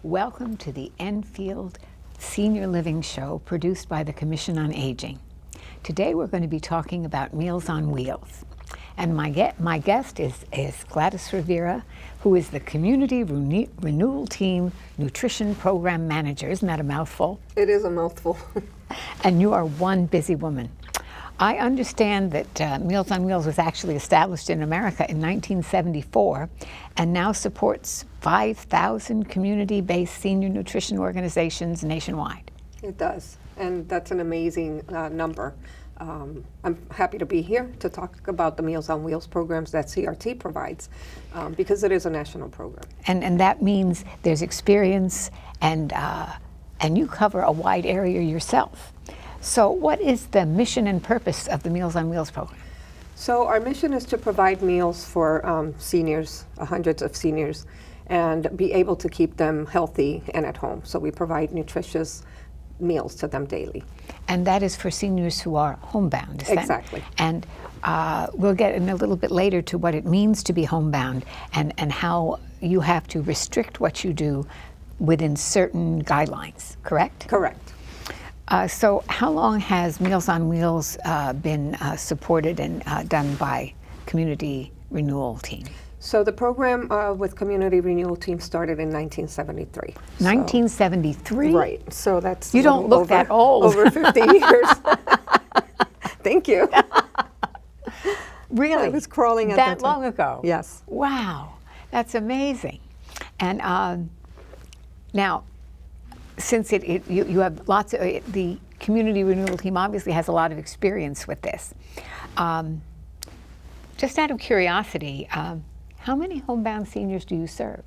Welcome to the Enfield Senior Living Show produced by the Commission on Aging. Today we're going to be talking about Meals on Wheels. And my guest is Gladys Rivera, who is the Community Renewal Team Nutrition Program Manager. Isn't that a mouthful? It is a mouthful. And you are one busy woman. I understand that Meals on Wheels was actually established in America in 1974 and now supports 5,000 community-based senior nutrition organizations nationwide. It does, and that's an amazing number. I'm happy to be here to talk about the Meals on Wheels programs that CRT provides because it is a national program. And that means there's experience and you cover a wide area yourself. So what is the mission and purpose of the Meals on Wheels program? So our mission is to provide meals for seniors, hundreds of seniors, and be able to keep them healthy and at home. So we provide nutritious meals to them daily. And that is for seniors who are homebound, is that? Exactly. And we'll get in a little bit later to what it means to be homebound and how you have to restrict what you do within certain guidelines, correct? Correct. So how long has Meals on Wheels been supported and done by Community Renewal Team? So the program with Community Renewal Team started in 1973. 1973? Right. So that's you don't look that old. Over 50 years. Thank you. Really? I was crawling at that that long ago? Yes. Wow, that's amazing. And now, since you have lots of, the Community Renewal Team obviously has a lot of experience with this. Just out of curiosity, how many homebound seniors do you serve?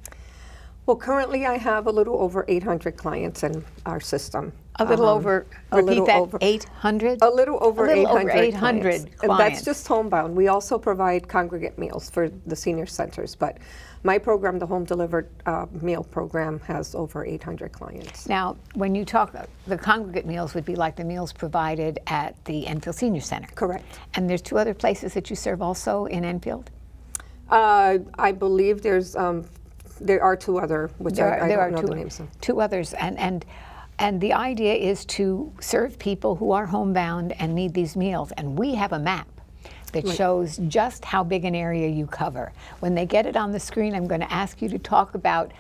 Well, currently I have a little over 800 clients in our system. A little over, repeat that, 800? A little over 800 clients. And that's just homebound. We also provide congregate meals for the senior centers, but my program, the home delivered meal program, has over 800 clients. Now, when you talk, the congregate meals would be like the meals provided at the Enfield Senior Center. Correct. And there's two other places that you serve also in Enfield? I believe there are two other, which I don't know the names of. Two others, and the idea is to serve people who are homebound and need these meals. And we have a map that shows just how big an area you cover. When they get it on the screen, I'm going to ask you to talk about,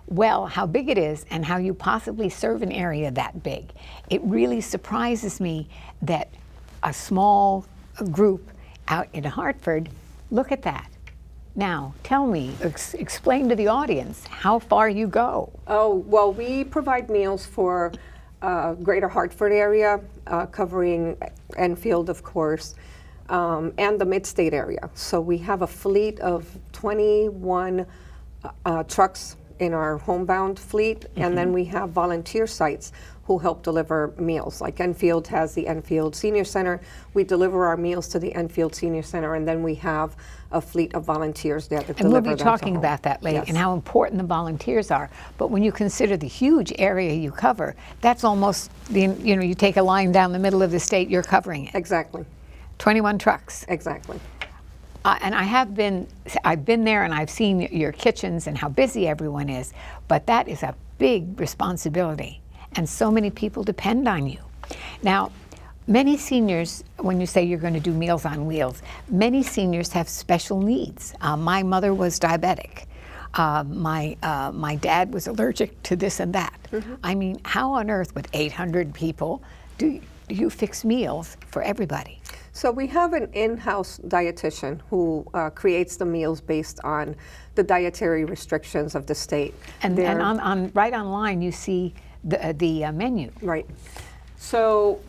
well, how big it is and how you possibly serve an area that big. It really surprises me that a small group out in Hartford, look at that. Now, tell me, explain to the audience how far you go. Oh, well, we provide meals for Greater Hartford area, covering Enfield, of course, and the mid-state area. So we have a fleet of 21 trucks in our homebound fleet, and then we have volunteer sites who help deliver meals. Like Enfield has the Enfield Senior Center. We deliver our meals to the Enfield Senior Center, and then we have a fleet of volunteers there that deliver them. And we'll be talking about that later, and how important the volunteers are. But when you consider the huge area you cover, that's almost, you take a line down the middle of the state, you're covering it. Exactly. 21 trucks. Exactly. And I've been there and I've seen your kitchens and how busy everyone is, but that is a big responsibility. And so many people depend on you. Now, many seniors, when you say you're going to do Meals on Wheels, many seniors have special needs. My mother was diabetic. My dad was allergic to this and that. I mean, how on earth with 800 people do you fix meals for everybody? So we have an in-house dietitian who creates the meals based on the dietary restrictions of the state. And right online you see the menu. Right. So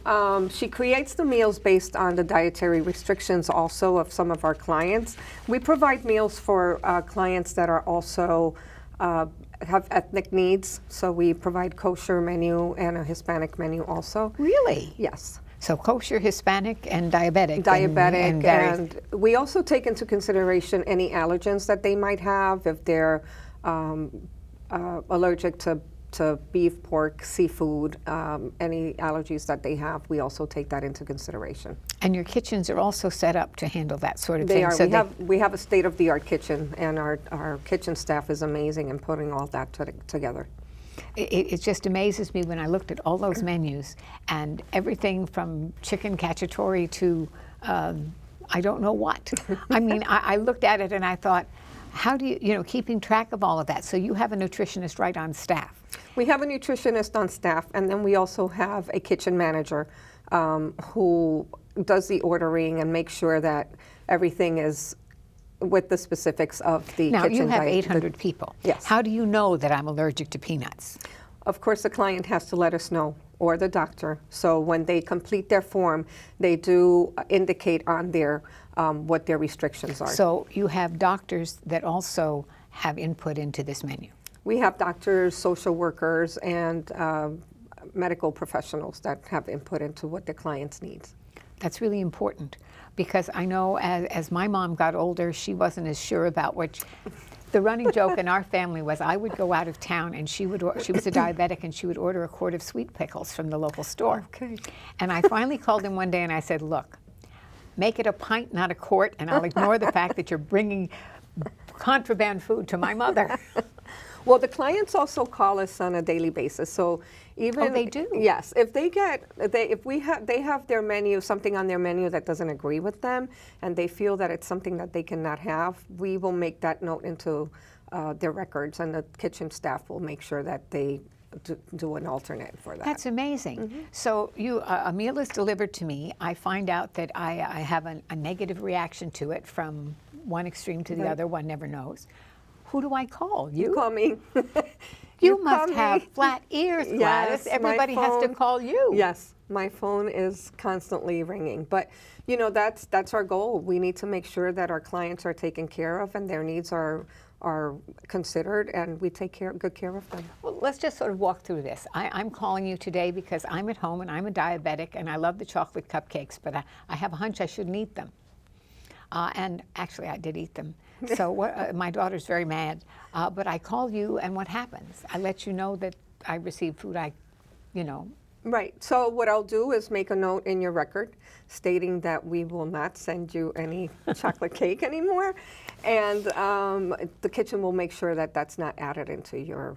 she creates the meals based on the dietary restrictions also of some of our clients. We provide meals for clients that are also have ethnic needs. So we provide kosher menu and a Hispanic menu also. Really? Yes. So kosher, Hispanic, and diabetic. Diabetic, and we also take into consideration any allergens that they might have if they're allergic to beef, pork, seafood, any allergies that they have, we also take that into consideration. And your kitchens are also set up to handle that sort of thing. They are. So we have a state-of-the-art kitchen, and our kitchen staff is amazing in putting all that together. it just amazes me when I looked at all those menus and everything from chicken cacciatore to I don't know what. I mean, I looked at it and I thought, how do you, keeping track of all of that? So you have a nutritionist right on staff. We have a nutritionist on staff, and then we also have a kitchen manager who does the ordering and makes sure that everything is with the specifics of the Now, kitchen you have diet. 800 people. Yes. How do you know that I'm allergic to peanuts? Of course, the client has to let us know, or the doctor. So when they complete their form, they do indicate on there what their restrictions are. So you have doctors that also have input into this menu. We have doctors, social workers, and medical professionals that have input into what the client's needs. That's really important because I know as my mom got older, she wasn't as sure about what. The running joke in our family was I would go out of town and she was a diabetic and she would order a quart of sweet pickles from the local store. Okay. And I finally called him one day and I said, look, make it a pint, not a quart, and I'll ignore the fact that you're bringing contraband food to my mother. Well, the clients also call us on a daily basis. So even they do? Yes, if they have their menu, something on their menu that doesn't agree with them, and they feel that it's something that they cannot have, we will make that note into their records, and the kitchen staff will make sure that they do an alternate for that. That's amazing. Mm-hmm. So a meal is delivered to me. I find out that I have a negative reaction to it from one extreme to the Right. other. One never knows. Who do I call? You? You call me. You call must me. have flat ears, Gladys. Yes, Everybody my has to phone- call you. Yes, my phone is constantly ringing. But that's our goal. We need to make sure that our clients are taken care of and their needs are considered, and we take good care of them. Well, let's just sort of walk through this. I'm calling you today because I'm at home and I'm a diabetic and I love the chocolate cupcakes, but I have a hunch I shouldn't eat them. And actually, I did eat them. So my daughter's very mad. But I call you, and what happens? I let you know that I received food Right. So what I'll do is make a note in your record stating that we will not send you any chocolate cake anymore, and the kitchen will make sure that that's not added into your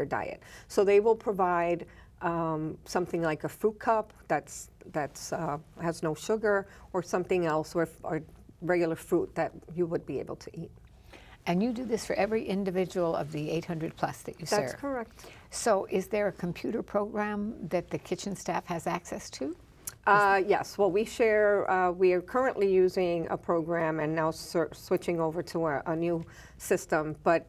diet. So they will provide something like a fruit cup that's has no sugar, or something else, or regular fruit that you would be able to eat. And you do this for every individual of the 800 plus that you serve? That's correct. So is there a computer program that the kitchen staff has access to? Yes. Well, we share, we are currently using a program and now switching over to a new system, but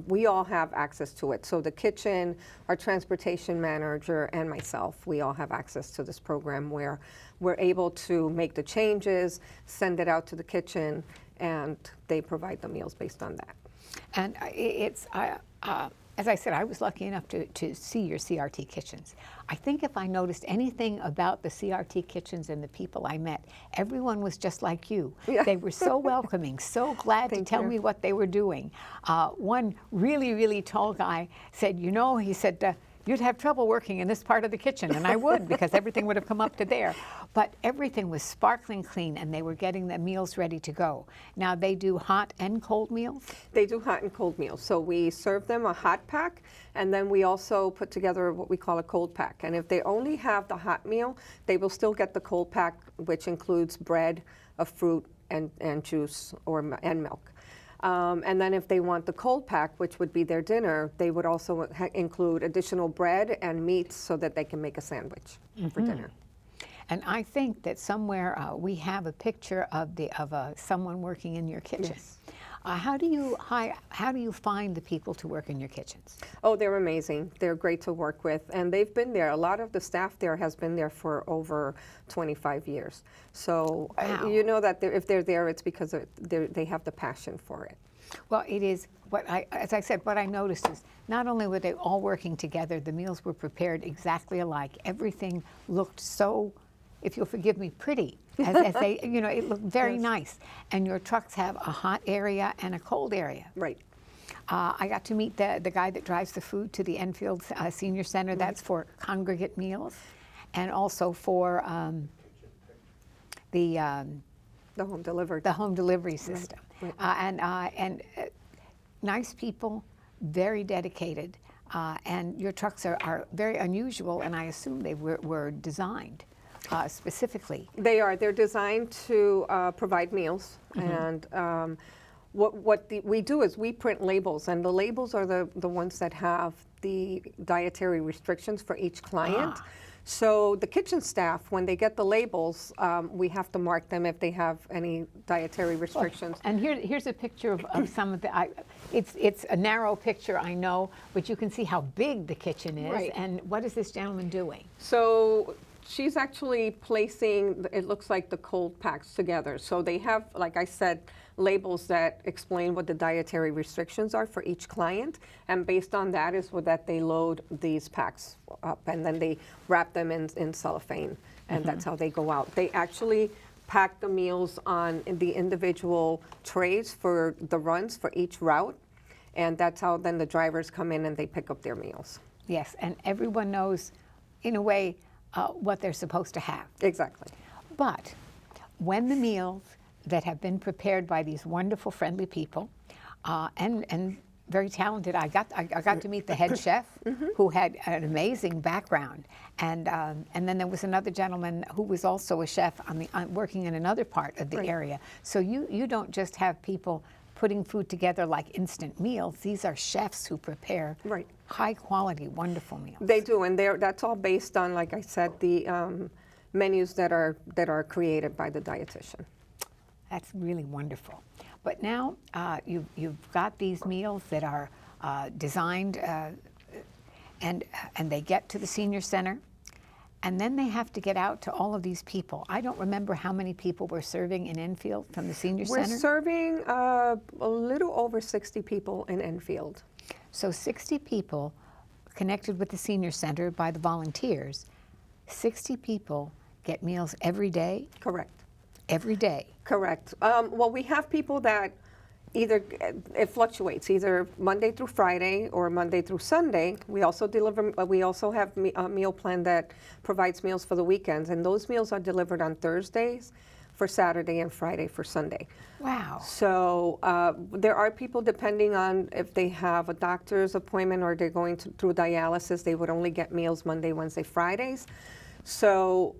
we all have access to it. So the kitchen, our transportation manager, and myself, we all have access to this program where we're able to make the changes, send it out to the kitchen, and they provide the meals based on that. And as I said, I was lucky enough to see your CRT kitchens. I think if I noticed anything about the CRT kitchens and the people I met, everyone was just like you. Yeah. They were so welcoming, so glad to tell me what they were doing. One really, really tall guy said, he said, you'd have trouble working in this part of the kitchen, and I would, because everything would have come up to there. But everything was sparkling clean, and they were getting the meals ready to go. Now, they do hot and cold meals? They do hot and cold meals. So we serve them a hot pack, and then we also put together what we call a cold pack. And if they only have the hot meal, they will still get the cold pack, which includes bread, a fruit, and juice and milk. And then if they want the cold pack, which would be their dinner, they would also include additional bread and meats so that they can make a sandwich for dinner. And I think that somewhere we have a picture of someone working in your kitchen. Yes. How do you find the people to work in your kitchens? Oh, they're amazing. They're great to work with, and they've been there. A lot of the staff there has been there for over 25 years. So Wow. you know that if they're there, it's because they have the passion for it. Well, it is as I said, what I noticed is not only were they all working together, the meals were prepared exactly alike. Everything looked so, if you'll forgive me, pretty. As they, it looked very Yes. nice. And your trucks have a hot area and a cold area. Right. I got to meet the guy that drives the food to the Enfield Senior Center. That's for congregate meals, and also for the home delivered. the home delivery system. Right. And nice people, very dedicated. And your trucks are very unusual, and I assume they were designed specifically. They're designed to provide meals, and we do is we print labels, and the labels are the ones that have the dietary restrictions for each client. So the kitchen staff, when they get the labels, we have to mark them if they have any dietary restrictions. And here's a picture of some of the, it's a narrow picture, I know, but you can see how big the kitchen is. Right. And what is this gentleman doing? So she's actually placing, it looks like the cold packs together. So they have, like I said, labels that explain what the dietary restrictions are for each client. And based on that is what that they load these packs up, and then they wrap them in cellophane. And that's how they go out. They actually pack the meals on the individual trays for the runs for each route. And that's how then the drivers come in and they pick up their meals. Yes, and everyone knows, in a way, what they're supposed to have. Exactly. But when the meals that have been prepared by these wonderful, friendly people, and very talented, I got to meet the head chef, who had an amazing background, and then there was another gentleman who was also a chef working in another part of the area. So you don't just have people putting food together like instant meals. These are chefs who prepare high quality, wonderful meals. They do, and that's all based on, like I said, the menus that are created by the dietitian. That's really wonderful. But now you've got these meals that are designed, and they get to the senior center, and then they have to get out to all of these people. I don't remember how many people we're serving in Enfield from the senior center. We're serving a little over 60 people in Enfield. So 60 people connected with the senior center by the volunteers. 60 people get meals every day? Correct. Every day? Correct. Well, we have people that either, it fluctuates, either Monday through Friday or Monday through Sunday. We also have a meal plan that provides meals for the weekends, and those meals are delivered on Thursdays for Saturday and Friday for Sunday. Wow. So there are people, depending on if they have a doctor's appointment or they're going through dialysis, they would only get meals Monday, Wednesday, Fridays. So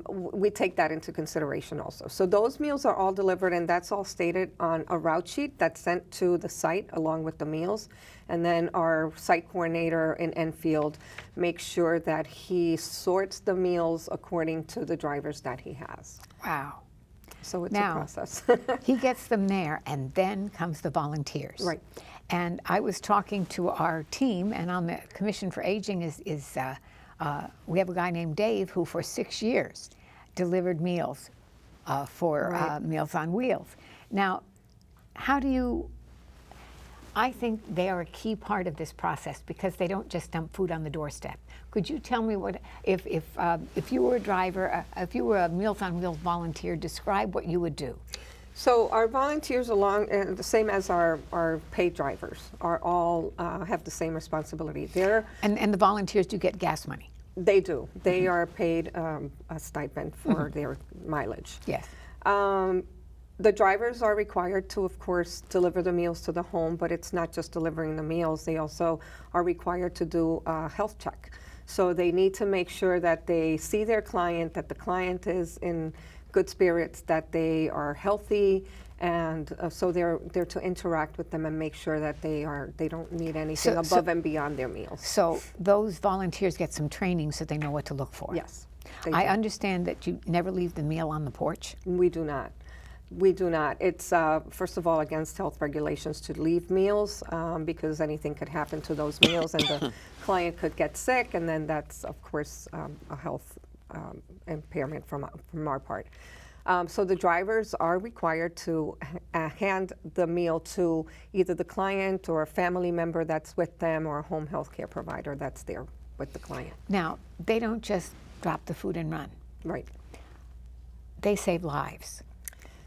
we take that into consideration also. So those meals are all delivered, and that's all stated on a route sheet that's sent to the site along with the meals. And then our site coordinator in Enfield makes sure that he sorts the meals according to the drivers that he has. Wow. So it's Now, a process. he gets them there, and then comes the volunteers. Right. And I was talking to our team, and on the Commission for Aging we have a guy named Dave who for 6 years delivered meals for Meals on Wheels. Now, I think they are a key part of this process because they don't just dump food on the doorstep. Could you tell me what, if you were a driver, if you were a Meals on Wheels volunteer, describe what you would do? So our volunteers, the same as our paid drivers, are all have the same responsibility. And the volunteers do get gas money? They do. They are paid a stipend for their mileage. Yes. The drivers are required to, of course, deliver the meals to the home, but it's not just delivering the meals. They also are required to do a health check. So they need to make sure that they see their client, that the client is in good spirits, that they are healthy, and so they're to interact with them and make sure that they don't need anything above and beyond their meals. So those volunteers get some training so they know what to look for. Yes. I understand that you never leave the meal on the porch. We do not. We do not. It's, first of all, against health regulations to leave meals because anything could happen to those meals and the client could get sick, and then that's, of course, a health impairment from our part. So the drivers are required to hand the meal to either the client or a family member that's with them or a home health care provider that's there with the client. Now, they don't just drop the food and run. Right. They save lives.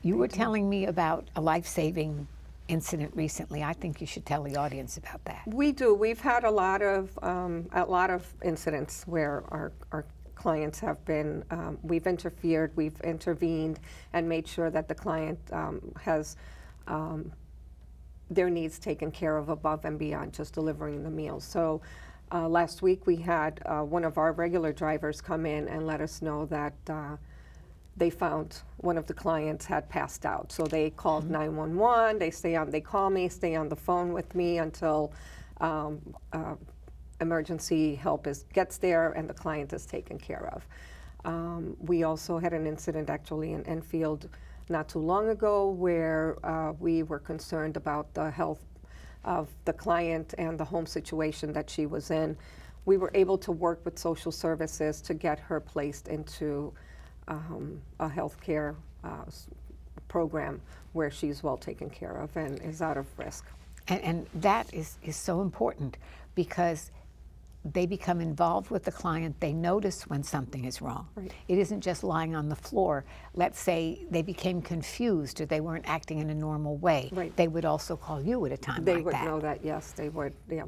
You were telling me about a life-saving incident recently. I think you should tell the audience about that. We do. We've had a lot of incidents where our clients have been, we've interfered, we've intervened, and made sure that the client has their needs taken care of above and beyond just delivering the meals. So last week we had one of our regular drivers come in and let us know that they found one of the clients had passed out. So they called 911. They call me, stay on the phone with me until emergency help gets there and the client is taken care of. We also had an incident actually in Enfield not too long ago where we were concerned about the health of the client and the home situation that she was in. We were able to work with social services to get her placed into a healthcare program where she's well taken care of and is out of risk. And that is so important because they become involved with the client. They notice when something is wrong. Right. It isn't just lying on the floor. Let's say they became confused or they weren't acting in a normal way. Right. They would also call you at a time They like would that. know that, yes, they would, yeah.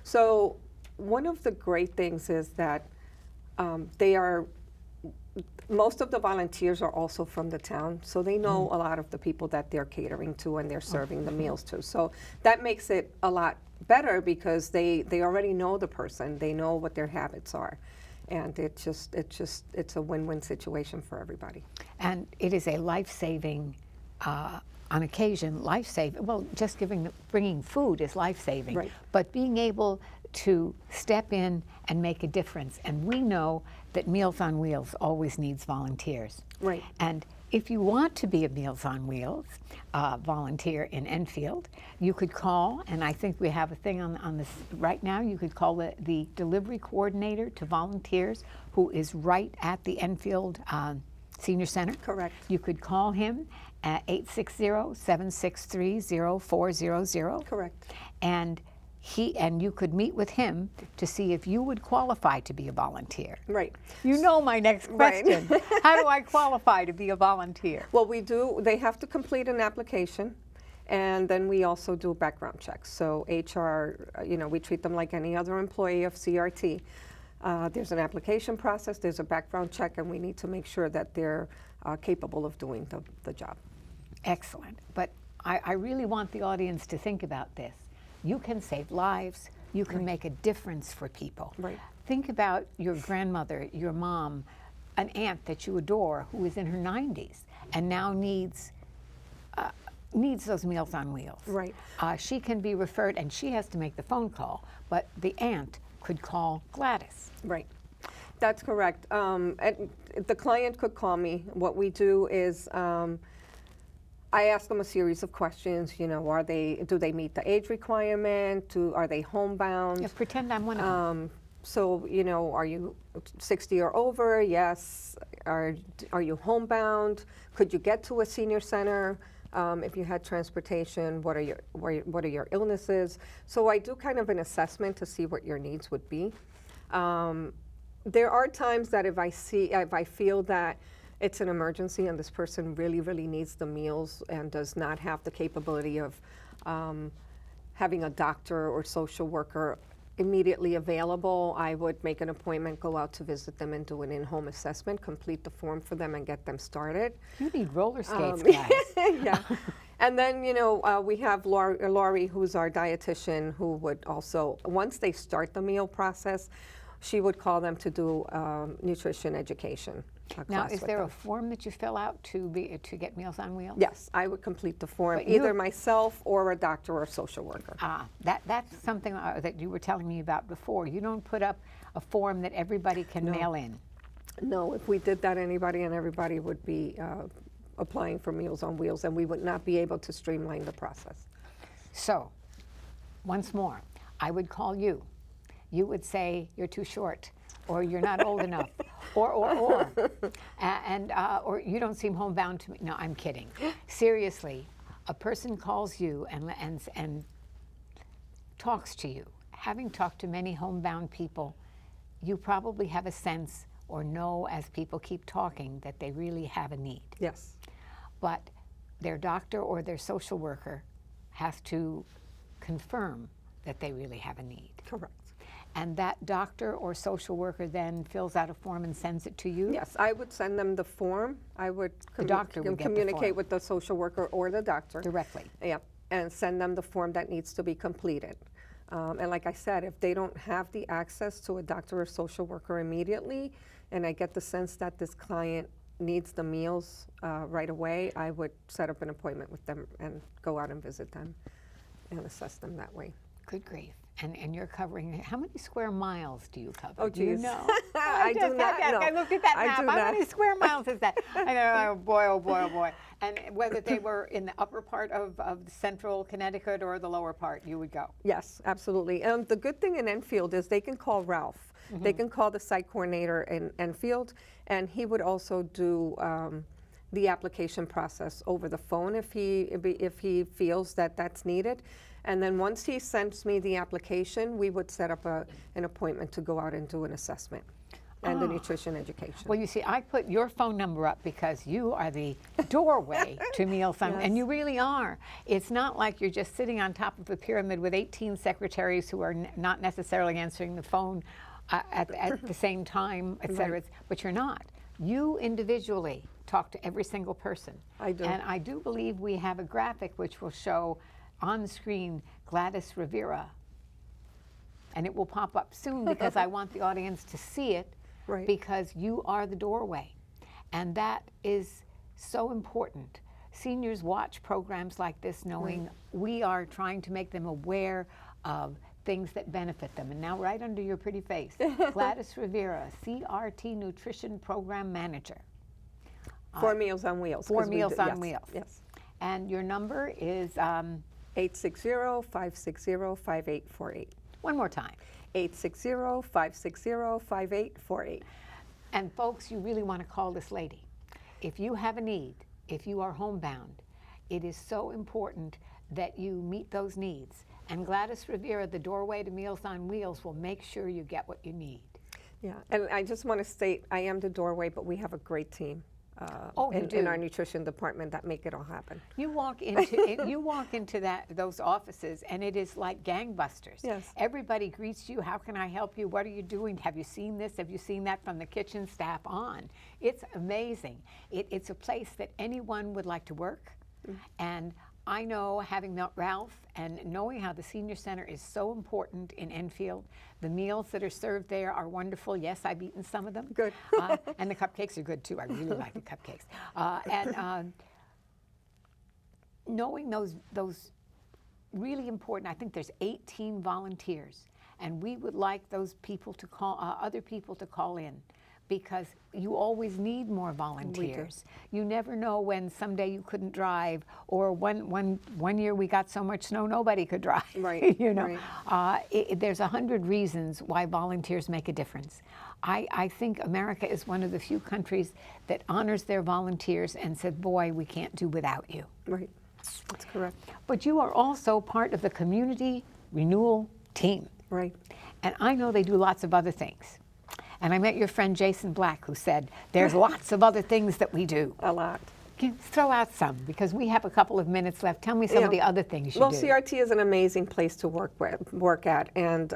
So one of the great things is that most of the volunteers are also from the town, so they know a lot of the people that they're catering to and they're serving the meals to. So that makes it a lot better because they already know the person, they know what their habits are. And it's a win-win situation for everybody. And it is a life-saving, on occasion, life-saving. Well, just bringing food is life-saving. Right. But being able to step in and make a difference. And we know that Meals on Wheels always needs volunteers. Right. And if you want to be a Meals on Wheels volunteer in Enfield, you could call, and I think we have a thing on this right now, you could call the delivery coordinator to volunteers who is right at the Enfield Senior Center. Correct. You could call him at 860-763-0400. Correct. And you could meet with him to see if you would qualify to be a volunteer. Right. You know my next Right. question. How do I qualify to be a volunteer? Well, they have to complete an application, and then we also do background checks. So HR, we treat them like any other employee of CRT. There's an application process, there's a background check, and we need to make sure that they're capable of doing the job. Excellent. But I really want the audience to think about this. You can save lives. You can make a difference for people. Right. Think about your grandmother, your mom, an aunt that you adore who is in her 90s and now needs those Meals on Wheels. Right. She can be referred, and she has to make the phone call, but the aunt could call Gladys. Right. That's correct. The client could call me. What we do is I ask them a series of questions. Do they meet the age requirement? Are they homebound? Yeah, pretend I'm one of them. So, are you 60 or over? Yes. Are you homebound? Could you get to a senior center? If you had transportation, what are your illnesses? So I do kind of an assessment to see what your needs would be. There are times that if I feel that it's an emergency and this person really, really needs the meals and does not have the capability of having a doctor or social worker immediately available, I would make an appointment, go out to visit them and do an in-home assessment, complete the form for them and get them started. You need roller skates, guys. Yeah. And then, we have Laurie, who's our dietitian, who would also, once they start the meal process, she would call them to do nutrition education. Now, is there a form that you fill out to get Meals on Wheels? Yes, I would complete the form, But either myself or a doctor or a social worker. That's something that you were telling me about before. You don't put up a form that everybody can mail in. No, if we did that, anybody and everybody would be applying for Meals on Wheels, and we would not be able to streamline the process. So, once more, I would call you. You would say you're too short, or you're not old enough, or you don't seem homebound to me. No, I'm kidding. Seriously, a person calls you and talks to you. Having talked to many homebound people, you probably have a sense or know as people keep talking that they really have a need. Yes. But their doctor or their social worker has to confirm that they really have a need. Correct. And that doctor or social worker then fills out a form and sends it to you? Yes, I would send them the form. I would The doctor would get the communicate form. with the social worker or the doctor. Directly. Yep. and send them the form that needs to be completed. And like I said, if they don't have the access to a doctor or social worker immediately, and I get the sense that this client needs the meals right away, I would set up an appointment with them and go out and visit them and assess them that way. Good grief. And you're covering, how many square miles do you cover? Oh, do you geez. know? I do not know. I looked at that I map. do How not. many square miles is that? I know, oh boy, oh boy, oh boy. And whether they were in the upper part of Central Connecticut or the lower part, you would go. Yes, absolutely. The good thing in Enfield is they can call Ralph. They can call the site coordinator in Enfield, and he would also do the application process over the phone if he feels that that's needed. And then once he sends me the application, we would set up an appointment to go out and do an assessment and the nutrition education. Well, you see, I put your phone number up because you are the doorway to Meals on, and you really are. It's not like you're just sitting on top of a pyramid with 18 secretaries who are not necessarily answering the phone at the same time, et cetera, Right. but you're not. You individually talk to every single person. I do. And I do believe we have a graphic which will show on screen Gladys Rivera. And it will pop up soon because I want the audience to see it, Right. because you are the doorway. And that is so important. Seniors watch programs like this knowing we are trying to make them aware of things that benefit them. And now right under your pretty face, Gladys Rivera, CRT Nutrition Program Manager. For Meals on Wheels. For 'cause we Meals do- on yes, Wheels. Yes. And your number is, 860-560-5848. one more time. 860-560-5848. And folks, you really want to call this lady. If you have a need, if you are homebound, it is so important that you meet those needs. And Gladys Rivera, the doorway to Meals on Wheels, will make sure you get what you need. Yeah, and I just want to state, I am the doorway, but we have a great team you do. in our nutrition department that make it all happen. You walk into those offices, and it is like gangbusters. Yes. Everybody greets you. How can I help you? What are you doing? Have you seen this? Have you seen that? From the kitchen staff on. It's amazing. It's a place that anyone would like to work. And I know, having met Ralph and knowing how the senior center is so important in Enfield, the meals that are served there are wonderful. Yes, I've eaten some of them. Good. And the cupcakes are good too. I really like the cupcakes. Knowing those really important, I think there's 18 volunteers, and we would like those people to call, other people to call in, because you always need more volunteers. You never know when someday you couldn't drive, or one year we got so much snow nobody could drive. Right, You know, right. there's 100 reasons why volunteers make a difference. I think America is one of the few countries that honors their volunteers and said, boy, we can't do without you. Right, that's correct. But you are also part of the community renewal team. Right. And I know they do lots of other things. And I met your friend Jason Black, who said, there's lots of other things that we do. A lot. Throw out some, because we have a couple of minutes left. Tell me some of the other things you Well, do. CRT is an amazing place to work at, and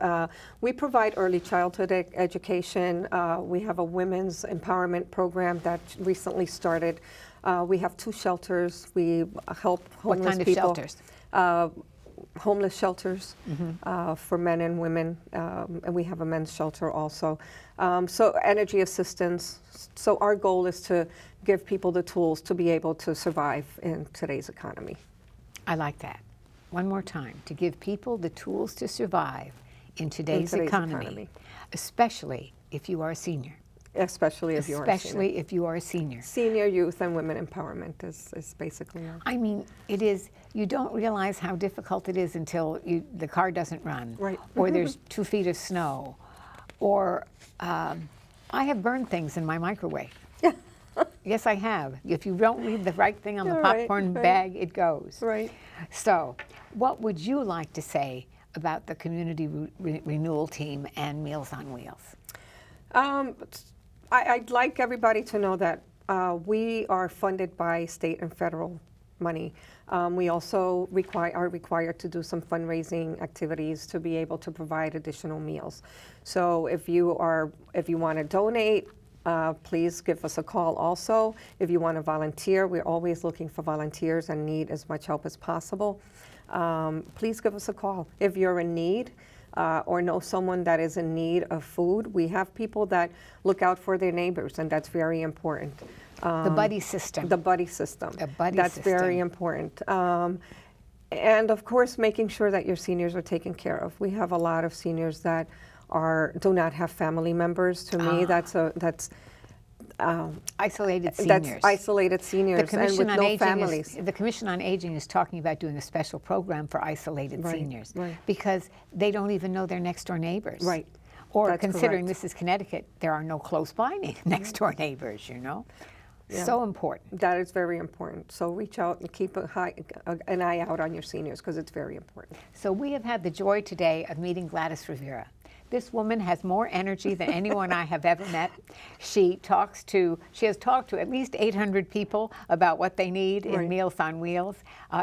we provide early childhood education. We have a women's empowerment program that recently started. We have 2 shelters. We help homeless What kind of people. shelters? Homeless shelters for men and women, and we have a men's shelter also. So energy assistance. So our goal is to give people the tools to be able to survive in today's economy. I like that. One more time, to give people the tools to survive in today's economy, especially if you are a senior. Especially if you are a senior. Especially if you are a senior. Senior, youth, and women empowerment is basically our... I mean, it is, you don't realize how difficult it is until the car doesn't run. Right. Or there's 2 feet of snow. Or I have burned things in my microwave. Yes, I have. If you don't leave the right thing on the popcorn bag, it goes. Right. So, what would you like to say about the community renewal team and Meals on Wheels? I'd like everybody to know that we are funded by state and federal money. We also are required to do some fundraising activities to be able to provide additional meals. So if you want to donate, please give us a call also. If you want to volunteer, we're always looking for volunteers and need as much help as possible. please give us a call. If you're in need or know someone that is in need of food, we have people that look out for their neighbors, and that's very important. The buddy system. The buddy system. The buddy That's system. very important. And of course, making sure that your seniors are taken care of. We have a lot of seniors that do not have family members. To me, that's Isolated seniors. That's isolated seniors The Commission and with on no Aging families. the Commission on Aging is talking about doing a special program for isolated Right, seniors right. because they don't even know their next door neighbors. Right. Or That's considering correct. this is Connecticut, there are no close by next door neighbors, you know? Yeah. So important. That is very important. So reach out and keep an eye out on your seniors because it's very important. So we have had the joy today of meeting Gladys Rivera. This woman has more energy than anyone I have ever met. She has talked to at least 800 people about what they need in Right. Meals on Wheels.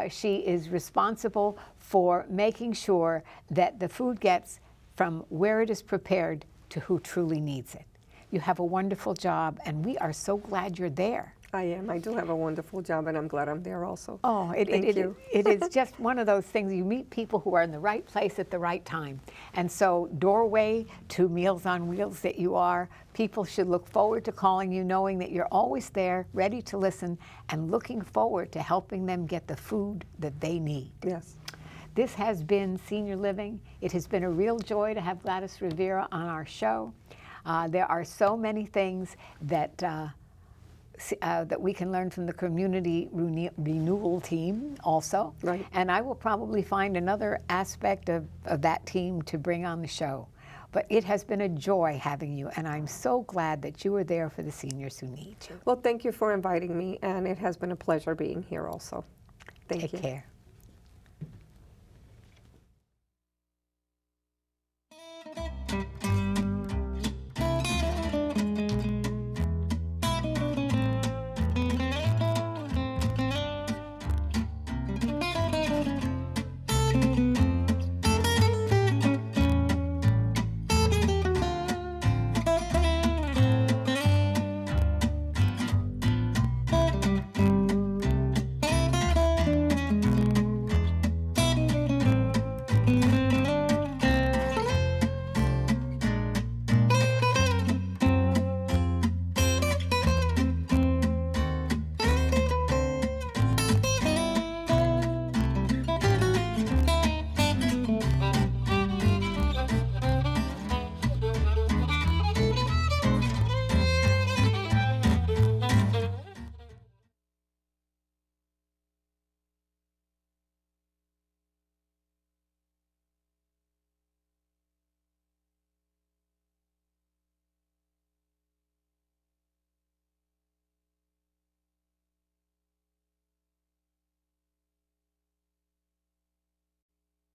She is responsible for making sure that the food gets from where it is prepared to who truly needs it. You have a wonderful job, and we are so glad you're there. I am. I do have a wonderful job, and I'm glad I'm there also. Oh, Thank you. it is just one of those things. You meet people who are in the right place at the right time. And so, doorway to Meals on Wheels that you are, people should look forward to calling you knowing that you're always there, ready to listen, and looking forward to helping them get the food that they need. Yes. This has been Senior Living. It has been a real joy to have Gladys Rivera on our show. There are so many things that that we can learn from the community renewal team also. Right. And I will probably find another aspect of that team to bring on the show. But it has been a joy having you, and I'm so glad that you are there for the seniors who need you. Well, thank you for inviting me, and it has been a pleasure being here also. Thank you. Take care.